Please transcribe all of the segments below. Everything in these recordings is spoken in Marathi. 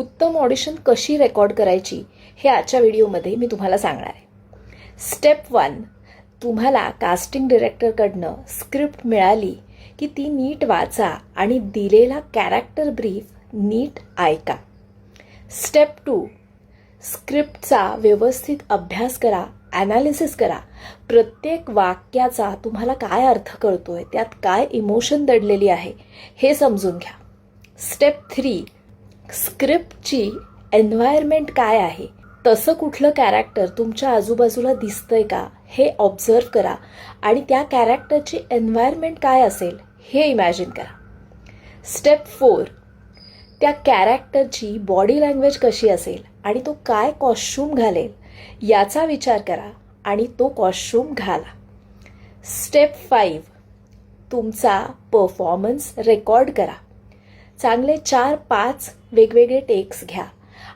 उत्तम ऑडिशन कशी रेकॉर्ड करायची हे आजच्या व्हिडिओमध्ये मी तुम्हाला सांगणार आहे. स्टेप 1, तुम्हाला कास्टिंग डिरेक्टरकडनं स्क्रिप्ट मिळाली की ती नीट वाचा आणि दिलेला कॅरेक्टर ब्रीफ नीट ऐका. स्टेप 2, स्क्रिप्टचा व्यवस्थित अभ्यास करा, ॲनालिसिस करा. प्रत्येक वाक्याचा तुम्हाला काय अर्थ कळतोय, त्यात काय इमोशन दडलेली आहे हे समजून घ्या. स्टेप 3, स्क्रिप्टची एन्व्हायरमेंट काय आहे, तसं कुठलं कॅरेक्टर तुमच्या आजूबाजूला दिसतंय का हे ऑब्झर्व करा आणि त्या कॅरेक्टरची एन्व्हायरमेंट काय असेल हे इमॅजिन करा. स्टेप 4, त्या कॅरेक्टरची बॉडी लँग्वेज कशी असेल आणि तो काय कॉस्ट्यूम घालेल याचा विचार करा आणि तो कॉस्ट्यूम घाला. स्टेप 5, तुमचा परफॉर्मन्स रेकॉर्ड करा. चांगले 4-5 वेगवेगळे टेक्स घ्या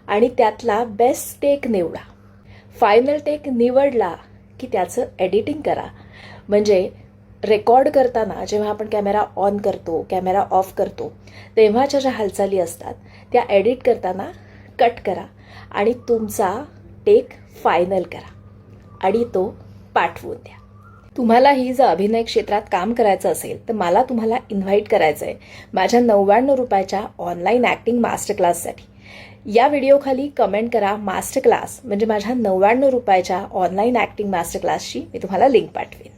आणि त्यातला बेस्ट टेक निवडा. फायनल टेक निवडला की त्याचं एडिटिंग करा. म्हणजे रेकॉर्ड करताना जेव्हा आपण कॅमेरा ऑन करतो, कॅमेरा ऑफ करतो, तेव्हाच्या ज्या हालचाली असतात त्या एडिट करताना कट करा आणि तुमचा टेक फायनल करा आणि तो पाठवून द्या. तुम्हालाही जर अभिनय क्षेत्रात काम करायचं असेल तर मला तुम्हाला इन्व्हाइट करायचं आहे माझ्या 99 रुपयाच्या ऑनलाईन ॲक्टिंग मास्टर क्लाससाठी. या व्हिडिओखाली कमेंट करा मास्टर क्लास, म्हणजे माझ्या 99 रुपयाच्या ऑनलाईन ॲक्टिंग मास्टर क्लासची मी तुम्हाला लिंक पाठवेन.